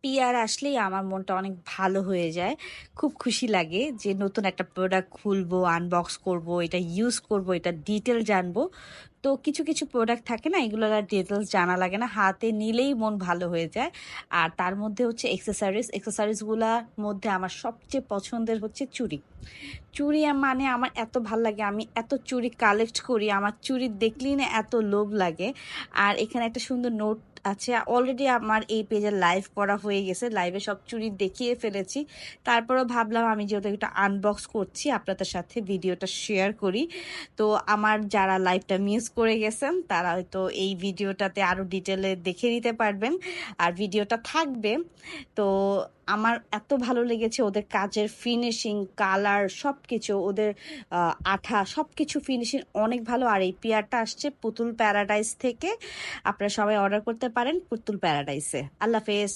Peer আসলেই আমার মনটা অনেক ভালো হয়ে যায়। খুব খুশি লাগে যে নতুন একটা প্রোডাক্ট খুলবো, আনবক্স করব, এটা ইউজ করব, এটা ডিটেল জানবো। তো কিছু প্রোডাক্ট থাকে না, এগুলোর আর ডিটেলস জানা লাগে না, হাতে নিলেই মন ভালো হয়ে যায়। আর তার মধ্যে হচ্ছে এক্সেসরিজগুলোর মধ্যে আমার সবচেয়ে পছন্দের হচ্ছে চুড়ি। চুড়ি মানে আমার এত ভাল লাগে, আমি এত চুড়ি কালেক্ট করি, আমার চুড়ি দেখলেই না এত লোভ লাগে। আর এখানে একটা সুন্দর নোট আছে, অলরেডি আমার এই পেজে লাইভ করা হয়ে গেছে, লাইভে সব চুড়ি দেখিয়ে ফেলেছি। তারপরেও ভাবলাম আমি যেহেতু এটা আনবক্স করছি আপনাদের সাথে ভিডিওটা শেয়ার করি। তো আমার যারা লাইভটা মিস করে গেছেন তারা হয়তো এই ভিডিওটাতে আরো ডিটেলে দেখে নিতে পারবেন, আর ভিডিওটা থাকবে। তো আমার এত ভালো লেগেছে ওদের কাজের ফিনিশিং, কালার, সবকিছু, ওদের আঠা, সবকিছু ফিনিশিং অনেক ভালো। আর এই পেয়ারটা আসছে পুতুল প্যারাডাইস থেকে, আপনারা সবাই অর্ডার করতে পারেন পুতুল প্যারাডাইসে। আল্লাহ হাফেজ।